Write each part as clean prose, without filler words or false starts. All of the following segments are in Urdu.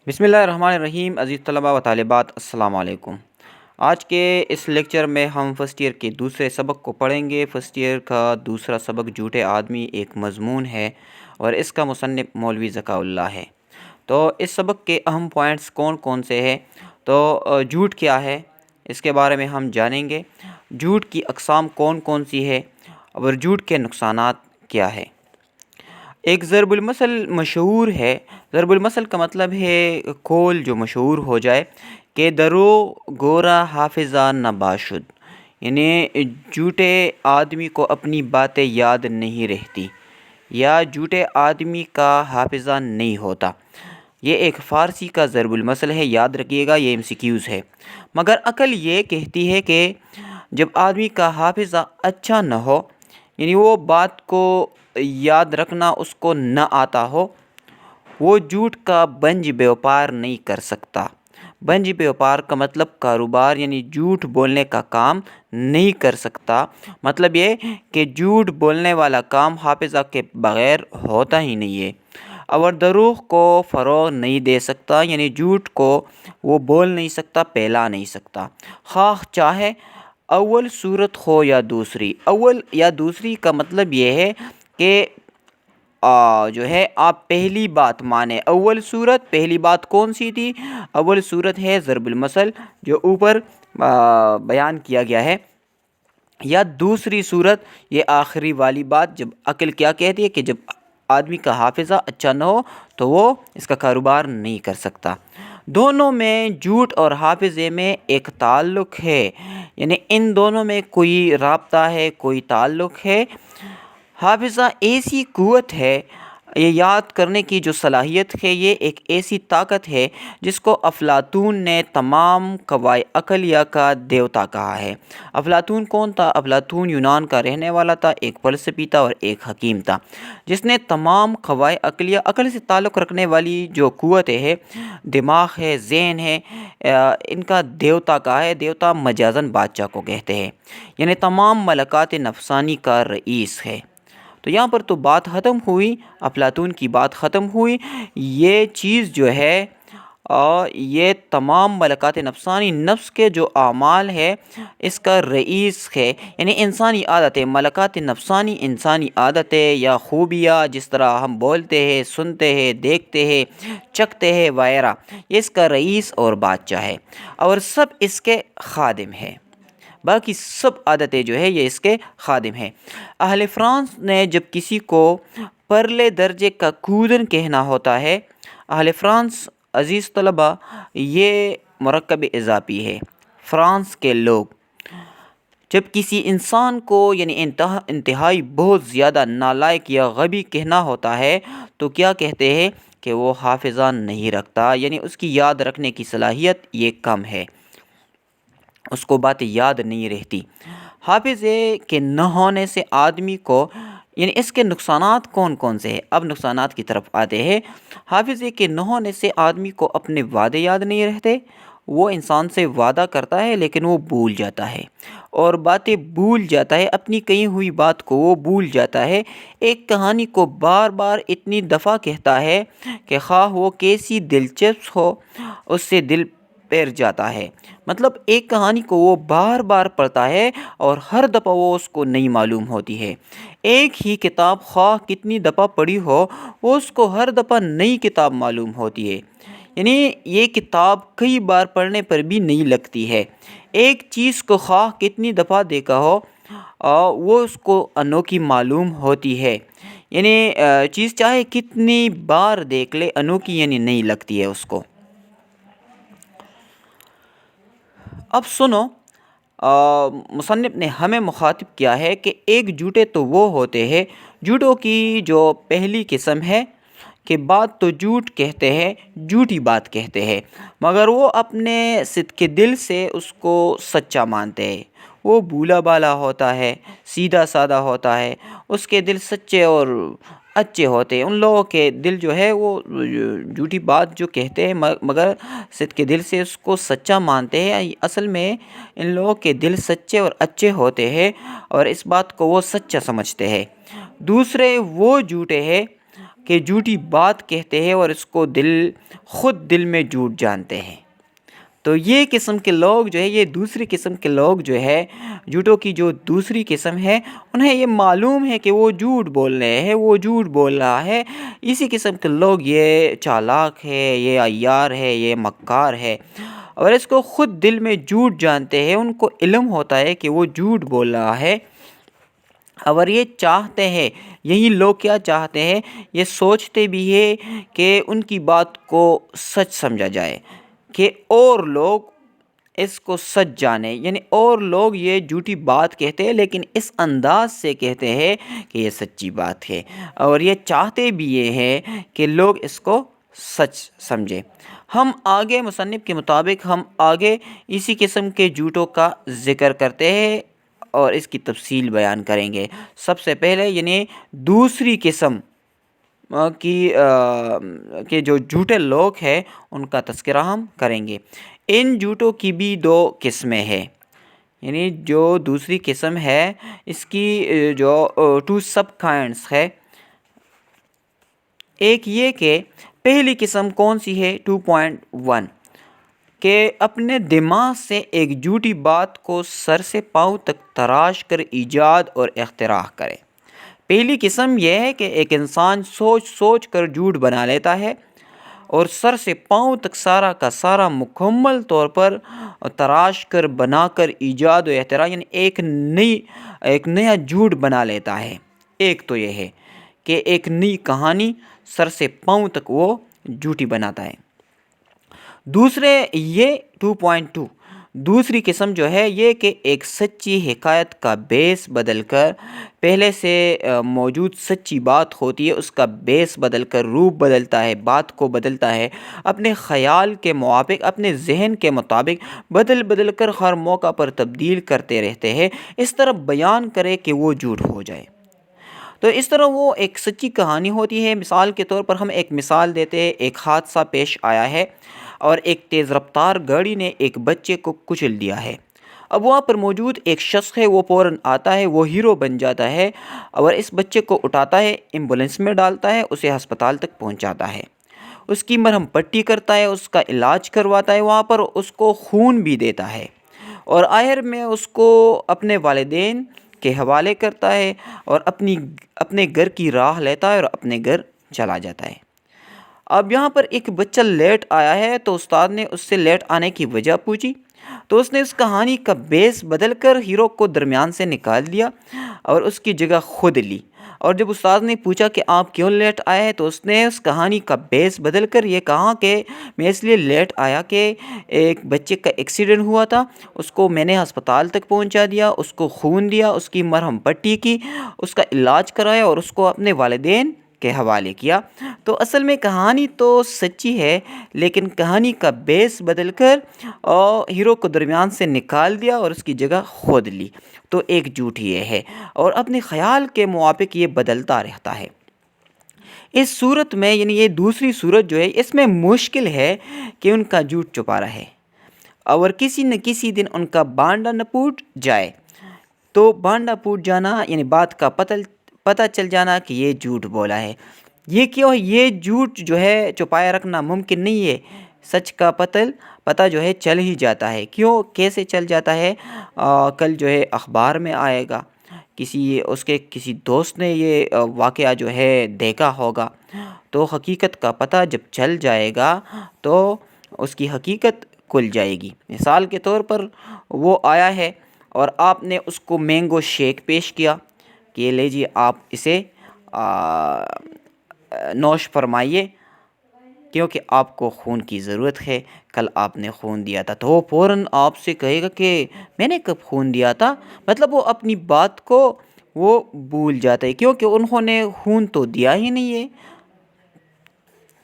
بسم اللہ الرحمن الرحیم۔ عزیز طلباء و طالبات، السلام علیکم۔ آج کے اس لیکچر میں ہم فرسٹ ایئر کے دوسرے سبق کو پڑھیں گے۔ فرسٹ ایئر کا دوسرا سبق جھوٹے آدمی ایک مضمون ہے اور اس کا مصنف مولوی ذکاء اللہ ہے۔ تو اس سبق کے اہم پوائنٹس کون کون سے ہیں؟ تو جھوٹ کیا ہے، اس کے بارے میں ہم جانیں گے۔ جھوٹ کی اقسام کون کون سی ہے اور جھوٹ کے نقصانات کیا ہے۔ ایک ضرب المثل مشہور ہے۔ ضرب المثل کا مطلب ہے قول جو مشہور ہو جائے کہ درو گورا حافظہ نہ باشد، یعنی جھوٹے آدمی کو اپنی باتیں یاد نہیں رہتی یا جھوٹے آدمی کا حافظہ نہیں ہوتا۔ یہ ایک فارسی کا ضرب المثل ہے، یاد رکھیے گا، یہ MCQs ہے۔ مگر عقل یہ کہتی ہے کہ جب آدمی کا حافظہ اچھا نہ ہو، یعنی وہ بات کو یاد رکھنا اس کو نہ آتا ہو، وہ جھوٹ کا بنج بیوپار نہیں کر سکتا۔ بنج بیوپار کا مطلب کاروبار، یعنی جھوٹ بولنے کا کام نہیں کر سکتا۔ مطلب یہ کہ جھوٹ بولنے والا کام حافظہ کے بغیر ہوتا ہی نہیں ہے۔ اور دروغ کو فروغ نہیں دے سکتا، یعنی جھوٹ کو وہ بول نہیں سکتا، پھیلا نہیں سکتا، خواہ چاہے اول صورت ہو یا دوسری۔ اول یا دوسری کا مطلب یہ ہے کہ جو ہے آپ پہلی بات مانیں۔ اول صورت، پہلی بات کون سی تھی؟ اول صورت ہے ضرب المثل جو اوپر بیان کیا گیا ہے، یا دوسری صورت یہ آخری والی بات جب عقل کیا کہتی ہے کہ جب آدمی کا حافظہ اچھا نہ ہو تو وہ اس کا کاروبار نہیں کر سکتا۔ دونوں میں، جھوٹ اور حافظے میں ایک تعلق ہے، یعنی ان دونوں میں کوئی رابطہ ہے، کوئی تعلق ہے۔ حافظہ ایسی قوت ہے، یہ یاد کرنے کی جو صلاحیت ہے، یہ ایک ایسی طاقت ہے جس کو افلاطون نے تمام قوائے عقلیہ کا دیوتا کہا ہے۔ افلاطون کون تھا؟ افلاطون یونان کا رہنے والا تھا، ایک فلسفی تھا اور ایک حکیم تھا، جس نے تمام قوائے عقلیہ، عقل سے تعلق رکھنے والی جو قوتیں ہے، دماغ ہے، ذہن ہے، ان کا دیوتا کہا ہے۔ دیوتا مجازن بادشاہ کو کہتے ہیں، یعنی تمام ملکات نفسانی کا رئیس ہے۔ تو یہاں پر تو بات ختم ہوئی، افلاطون کی بات ختم ہوئی۔ یہ چیز جو ہے یہ تمام ملکات نفسانی، نفس کے جو اعمال ہے، اس کا رئیس ہے، یعنی انسانی عادتیں، ملکات نفسانی انسانی عادتیں یا خوبیاں، جس طرح ہم بولتے ہیں، سنتے ہیں، دیکھتے ہیں، چکھتے ہیں وغیرہ، یہ اس کا رئیس اور بادشاہ ہے، اور سب اس کے خادم ہے۔ باقی سب عادتیں جو ہے یہ اس کے خادم ہیں۔ اہل فرانس نے جب کسی کو پرلے درجے کا کودن کہنا ہوتا ہے، اہل فرانس، عزیز طلبہ، یہ مرکب اضافی ہے۔ فرانس کے لوگ جب کسی انسان کو یعنی انتہائی بہت زیادہ نالائق یا غبی کہنا ہوتا ہے تو کیا کہتے ہیں کہ وہ حافظہ نہیں رکھتا، یعنی اس کی یاد رکھنے کی صلاحیت یہ کم ہے، اس کو باتیں یاد نہیں رہتی۔ حافظے کے نہ ہونے سے آدمی کو، یعنی اس کے نقصانات کون کون سے ہیں؟ اب نقصانات کی طرف آتے ہیں۔ حافظے کے نہ ہونے سے آدمی کو اپنے وعدے یاد نہیں رہتے۔ وہ انسان سے وعدہ کرتا ہے لیکن وہ بھول جاتا ہے، اور باتیں بھول جاتا ہے، اپنی کہی ہوئی بات کو وہ بھول جاتا ہے۔ ایک کہانی کو بار بار اتنی دفعہ کہتا ہے کہ خواہ وہ کیسی دلچسپ ہو، اس سے دل پیر جاتا ہے۔ مطلب ایک کہانی کو وہ بار بار پڑھتا ہے اور ہر دفعہ وہ اس کو نئی معلوم ہوتی ہے۔ ایک ہی کتاب خواہ کتنی دفعہ پڑھی ہو، وہ اس کو ہر دفعہ نئی کتاب معلوم ہوتی ہے، یعنی یہ کتاب کئی بار پڑھنے پر بھی نہیں لگتی ہے۔ ایک چیز کو خواہ کتنی دفعہ دیکھا ہو، وہ اس کو انوکھی معلوم ہوتی ہے، یعنی چیز چاہے کتنی بار دیکھ لے، انوکھی یعنی نہیں لگتی ہے اس کو۔ اب سنو، مصنف نے ہمیں مخاطب کیا ہے کہ ایک جھوٹے تو وہ ہوتے ہیں، جھوٹوں کی جو پہلی قسم ہے کہ بات تو جھوٹ کہتے ہیں، جھوٹی بات کہتے ہیں، مگر وہ اپنے صدق دل سے اس کو سچا مانتے ہیں۔ وہ بھولا بالا ہوتا ہے، سیدھا سادہ ہوتا ہے، اس کے دل سچے اور اچھے ہوتے ہیں۔ ان لوگوں کے دل جو ہے وہ جھوٹی بات جو کہتے ہیں مگر صدق دل سے اس کو سچا مانتے ہیں، اصل میں ان لوگوں کے دل سچے اور اچھے ہوتے ہیں اور اس بات کو وہ سچا سمجھتے ہیں۔ دوسرے وہ جھوٹے ہیں کہ جھوٹی بات کہتے ہیں اور اس کو خود دل میں جھوٹ جانتے ہیں۔ تو یہ قسم کے لوگ جو ہے، یہ دوسری قسم کے لوگ جو ہے، جھوٹوں کی جو دوسری قسم ہے، انہیں یہ معلوم ہے کہ وہ جھوٹ بول رہے ہیں، وہ جھوٹ بول رہا ہے۔ اسی قسم کے لوگ یہ چالاک ہے، یہ عیار ہے، یہ مکار ہے، اور اس کو خود دل میں جھوٹ جانتے ہیں۔ ان کو علم ہوتا ہے کہ وہ جھوٹ بول رہا ہے، اور یہ چاہتے ہیں، یہی لوگ کیا چاہتے ہیں، یہ سوچتے بھی ہے کہ ان کی بات کو سچ سمجھا جائے، کہ اور لوگ اس کو سچ جانے، یعنی اور لوگ یہ جھوٹی بات کہتے ہیں لیکن اس انداز سے کہتے ہیں کہ یہ سچی بات ہے، اور یہ چاہتے بھی یہ ہے کہ لوگ اس کو سچ سمجھے۔ ہم آگے مصنف کے مطابق ہم آگے اسی قسم کے جھوٹوں کا ذکر کرتے ہیں اور اس کی تفصیل بیان کریں گے۔ سب سے پہلے یعنی دوسری قسم کہ جو جھوٹے لوگ ہیں ان کا تذکرہ ہم کریں گے۔ ان جھوٹوں کی بھی دو قسمیں ہیں، یعنی جو دوسری قسم ہے اس کی جو 2 سب کائنڈس ہے۔ ایک یہ کہ پہلی قسم کون سی ہے 2.1، کہ اپنے دماغ سے ایک جھوٹی بات کو سر سے پاؤں تک تراش کر ایجاد اور اختراع کرے۔ پہلی قسم یہ ہے کہ ایک انسان سوچ سوچ کر جھوٹ بنا لیتا ہے اور سر سے پاؤں تک سارا کا سارا مکمل طور پر تراش کر بنا کر ایجاد و اختراع، یعنی ایک نیا جھوٹ بنا لیتا ہے۔ ایک تو یہ ہے کہ ایک نئی کہانی سر سے پاؤں تک وہ جھوٹی بناتا ہے۔ دوسرے یہ 2.2، دوسری قسم جو ہے یہ کہ ایک سچی حکایت کا بیس بدل کر، پہلے سے موجود سچی بات ہوتی ہے اس کا بیس بدل کر روپ بدلتا ہے، بات کو بدلتا ہے، اپنے خیال کے موافق، اپنے ذہن کے مطابق بدل کر ہر موقع پر تبدیل کرتے رہتے ہیں، اس طرح بیان کرے کہ وہ جھوٹ ہو جائے۔ تو اس طرح وہ ایک سچی کہانی ہوتی ہے۔ مثال کے طور پر ہم ایک مثال دیتے ہیں، ایک حادثہ پیش آیا ہے اور ایک تیز رفتار گاڑی نے ایک بچے کو کچل دیا ہے۔ اب وہاں پر موجود ایک شخص ہے، وہ فوراً آتا ہے، وہ ہیرو بن جاتا ہے اور اس بچے کو اٹھاتا ہے، ایمبولینس میں ڈالتا ہے، اسے ہسپتال تک پہنچاتا ہے، اس کی مرہم پٹی کرتا ہے، اس کا علاج کرواتا ہے، وہاں پر اس کو خون بھی دیتا ہے، اور آخر میں اس کو اپنے والدین کے حوالے کرتا ہے اور اپنے گھر کی راہ لیتا ہے اور اپنے گھر چلا جاتا ہے۔ اب یہاں پر ایک بچہ لیٹ آیا ہے تو استاد نے اس سے لیٹ آنے کی وجہ پوچھی، تو اس نے اس کہانی کا بیس بدل کر ہیرو کو درمیان سے نکال دیا اور اس کی جگہ خود لی، اور جب استاد نے پوچھا کہ آپ کیوں لیٹ آئے ہیں تو اس نے اس کہانی کا بیس بدل کر یہ کہا کہ میں اس لیے لیٹ آیا کہ ایک بچے کا ایکسیڈنٹ ہوا تھا، اس کو میں نے ہسپتال تک پہنچا دیا، اس کو خون دیا، اس کی مرہم پٹی کی، اس کا علاج کرایا اور اس کو اپنے والدین کے حوالے کیا۔ تو اصل میں کہانی تو سچی ہے لیکن کہانی کا بیس بدل کر ہیرو کو درمیان سے نکال دیا اور اس کی جگہ خود لی، تو ایک جھوٹ یہ ہے، اور اپنے خیال کے موافق یہ بدلتا رہتا ہے۔ اس صورت میں یعنی یہ دوسری صورت جو ہے اس میں مشکل ہے کہ ان کا جھوٹ چھپا رہے اور کسی نہ کسی دن ان کا بانڈا نہ ٹوٹ جائے۔ تو بانڈا ٹوٹ جانا یعنی بات کا پتہ چل جانا کہ یہ جھوٹ بولا ہے۔ یہ کیوں ہے؟ یہ جھوٹ جو ہے چھپائے رکھنا ممکن نہیں ہے، سچ کا پتہ جو ہے چل ہی جاتا ہے۔ کیوں؟ کیسے چل جاتا ہے؟ کل جو ہے اخبار میں آئے گا، کسی دوست نے یہ واقعہ جو ہے دیکھا ہوگا، تو حقیقت کا پتہ جب چل جائے گا تو اس کی حقیقت کھل جائے گی۔ مثال کے طور پر وہ آیا ہے اور آپ نے اس کو مینگو شیک پیش کیا کہ یہ لیجیے، آپ اسے نوش فرمائیے کیونکہ آپ کو خون کی ضرورت ہے، کل آپ نے خون دیا تھا، تو وہ فوراً آپ سے کہے گا کہ میں نے کب خون دیا تھا، مطلب وہ اپنی بات کو وہ بھول جاتا ہے کیونکہ انہوں نے خون تو دیا ہی نہیں ہے،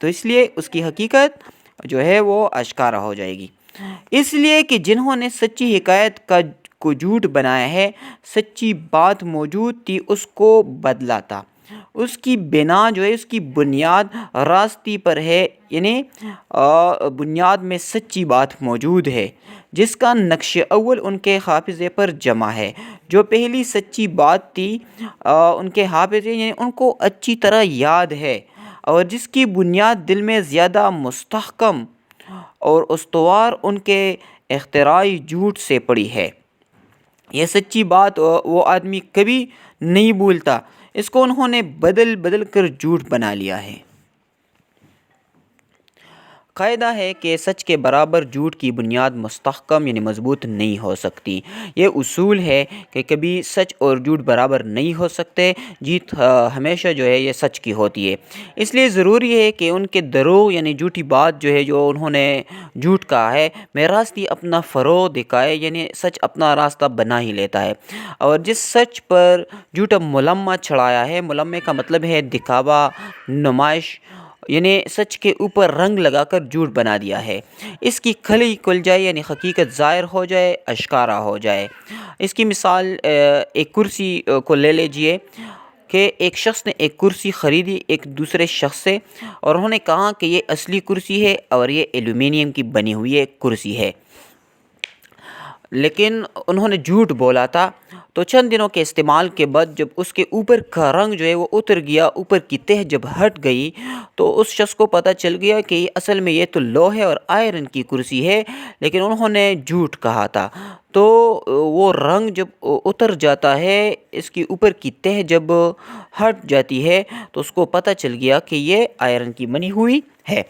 تو اس لیے اس کی حقیقت جو ہے وہ آشکارا ہو جائے گی۔ اس لیے کہ جنہوں نے سچی حکایت کو جھوٹ بنایا ہے، سچی بات موجود تھی اس کو بدلا تھا، اس کی بنا جو ہے اس کی بنیاد راستی پر ہے، یعنی بنیاد میں سچی بات موجود ہے جس کا نقش اول ان کے حافظے پر جمع ہے۔ جو پہلی سچی بات تھی ان کے حافظے یعنی ان کو اچھی طرح یاد ہے، اور جس کی بنیاد دل میں زیادہ مستحکم اور استوار ان کے اختراعی جھوٹ سے پڑی ہے۔ یہ سچی بات وہ آدمی کبھی نہیں بھولتا، اس کو انہوں نے بدل بدل کر جھوٹ بنا لیا ہے۔ قاعدہ ہے کہ سچ کے برابر جھوٹ کی بنیاد مستحکم یعنی مضبوط نہیں ہو سکتی۔ یہ اصول ہے کہ کبھی سچ اور جھوٹ برابر نہیں ہو سکتے، جیت ہمیشہ جو ہے یہ سچ کی ہوتی ہے۔ اس لیے ضروری ہے کہ ان کے دروغ یعنی جھوٹی بات جو ہے جو انہوں نے جھوٹ کہا ہے میں راستی اپنا فروغ دکھائے، یعنی سچ اپنا راستہ بنا ہی لیتا ہے۔ اور جس سچ پر جھوٹا ملمہ چڑھایا ہے، ملمے کا مطلب ہے دکھاوا، نمائش، یعنی سچ کے اوپر رنگ لگا کر جھوٹ بنا دیا ہے، اس کی کھلی کھل جائے یعنی حقیقت ظاہر ہو جائے، اشکارا ہو جائے۔ اس کی مثال ایک کرسی کو لے لیجئے کہ ایک شخص نے ایک کرسی خریدی ایک دوسرے شخص سے، اور انہوں نے کہا کہ یہ اصلی کرسی ہے اور یہ ایلومینیم کی بنی ہوئی ایک کرسی ہے، لیکن انہوں نے جھوٹ بولا تھا۔ تو چند دنوں کے استعمال کے بعد جب اس کے اوپر کا رنگ جو ہے وہ اتر گیا، اوپر کی تہ جب ہٹ گئی، تو اس شخص کو پتہ چل گیا کہ اصل میں یہ تو لوہے اور آئرن کی کرسی ہے، لیکن انہوں نے جھوٹ کہا تھا۔ تو وہ رنگ جب اتر جاتا ہے، اس کی اوپر کی تہ جب ہٹ جاتی ہے، تو اس کو پتہ چل گیا کہ یہ آئرن کی بنی ہوئی ہے۔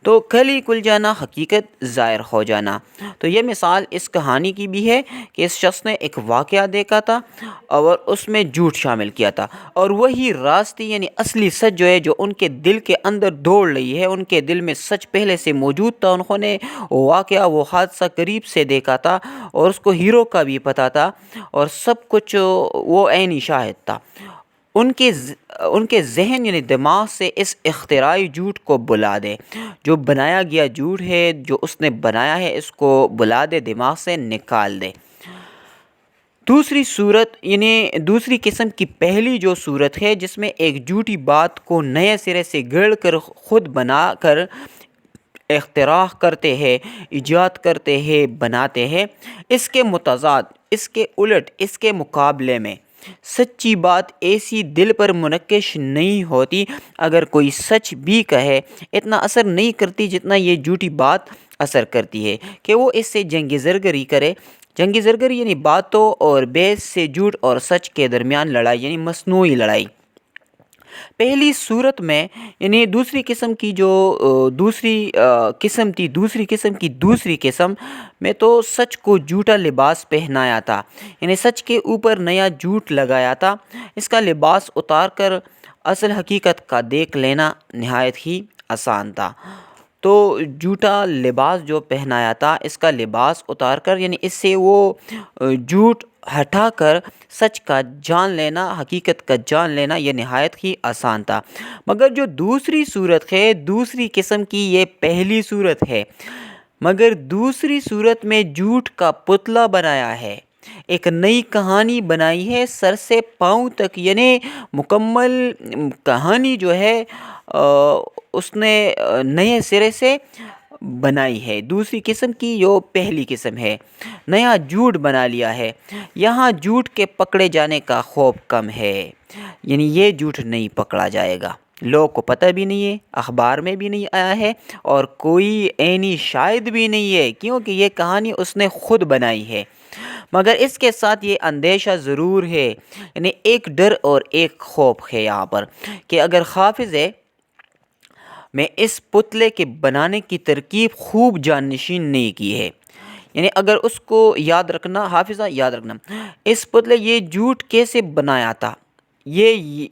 تو کھلی کھل جانا، حقیقت ظاہر ہو جانا۔ تو یہ مثال اس کہانی کی بھی ہے کہ اس شخص نے ایک واقعہ دیکھا تھا اور اس میں جھوٹ شامل کیا تھا، اور وہی راستی یعنی اصلی سچ جو ہے جو ان کے دل کے اندر دوڑ رہی ہے، ان کے دل میں سچ پہلے سے موجود تھا، انہوں نے واقعہ وہ حادثہ قریب سے دیکھا تھا اور اس کو ہیرو کا بھی پتہ تھا اور سب کچھ وہ عینی شاہد تھا۔ ان کے ذہن یعنی دماغ سے اس اختراعی جھوٹ کو بلا دے، جو بنایا گیا جھوٹ ہے، جو اس نے بنایا ہے، اس کو بلا دے، دماغ سے نکال دے۔ دوسری صورت یعنی دوسری قسم کی پہلی جو صورت ہے جس میں ایک جھوٹی بات کو نئے سرے سے گڑھ کر خود بنا کر اختراع کرتے ہیں، ایجاد کرتے ہیں، بناتے ہیں، اس کے متضاد، اس کے الٹ، اس کے مقابلے میں سچی بات ایسی دل پر منعکس نہیں ہوتی، اگر کوئی سچ بھی کہے اتنا اثر نہیں کرتی جتنا یہ جھوٹی بات اثر کرتی ہے کہ وہ اس سے جنگ زرگری کرے۔ جنگ زرگری یعنی باتوں اور بیس سے جھوٹ اور سچ کے درمیان لڑائی یعنی مصنوعی لڑائی۔ پہلی صورت میں یعنی دوسری قسم کی جو دوسری قسم کی دوسری قسم میں تو سچ کو جھوٹا لباس پہنایا تھا، یعنی سچ کے اوپر نیا جھوٹ لگایا تھا، اس کا لباس اتار کر اصل حقیقت کا دیکھ لینا نہایت ہی آسان تھا۔ تو جھوٹا لباس جو پہنایا تھا، اس کا لباس اتار کر یعنی اس سے وہ جھوٹ ہٹا کر سچ کا جان لینا، حقیقت کا جان لینا، یہ نہایت ہی آسان تھا۔ مگر جو دوسری صورت ہے، دوسری قسم کی، یہ پہلی صورت ہے، مگر دوسری صورت میں جھوٹ کا پتلا بنایا ہے، ایک نئی کہانی بنائی ہے سر سے پاؤں تک، یعنی مکمل کہانی جو ہے اس نے نئے سرے سے بنائی ہے۔ دوسری قسم کی جو پہلی قسم ہے، نیا جھوٹ بنا لیا ہے۔ یہاں جھوٹ کے پکڑے جانے کا خوف کم ہے، یعنی یہ جھوٹ نہیں پکڑا جائے گا، لوگوں کو پتہ بھی نہیں ہے، اخبار میں بھی نہیں آیا ہے اور کوئی عینی شاہد بھی نہیں ہے، کیونکہ یہ کہانی اس نے خود بنائی ہے۔ مگر اس کے ساتھ یہ اندیشہ ضرور ہے، یعنی ایک ڈر اور ایک خوف ہے یہاں پر کہ اگر حافظ میں اس پتلے کے بنانے کی ترکیب خوب جانشین نہیں کی ہے، یعنی اگر اس کو یاد رکھنا، حافظہ یاد رکھنا، اس پتلے یہ جھوٹ کیسے بنایا تھا، یہ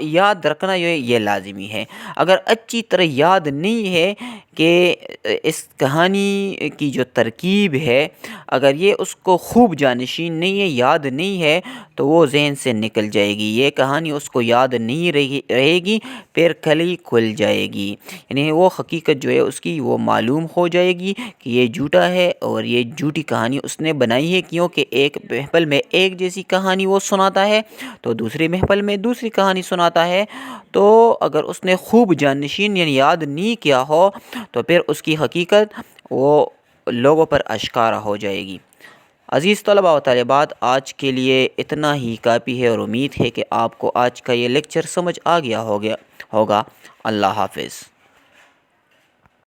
یاد رکھنا یہ لازمی ہے۔ اگر اچھی طرح یاد نہیں ہے کہ اس کہانی کی جو ترکیب ہے، اگر یہ اس کو خوب جانشین نہیں ہے، یاد نہیں ہے، تو وہ ذہن سے نکل جائے گی، یہ کہانی اس کو یاد نہیں رہے گی، پھر کھلی کھل جائے گی، یعنی وہ حقیقت جو ہے اس کی وہ معلوم ہو جائے گی کہ یہ جھوٹا ہے اور یہ جھوٹی کہانی اس نے بنائی ہے، کیونکہ ایک محفل میں ایک جیسی کہانی وہ سناتا ہے تو دوسری محفل میں دوسری کہانی سناتا ہے۔ تو اگر اس نے خوب جانشین یعنی یاد نہیں کیا ہو تو پھر اس کی حقیقت وہ لوگوں پر اشکارا ہو جائے گی۔ عزیز طلباء و طالبات، آج کے لیے اتنا ہی کافی ہے، اور امید ہے کہ آپ کو آج کا یہ لیکچر سمجھ آ گیا ہوگا۔ اللہ حافظ۔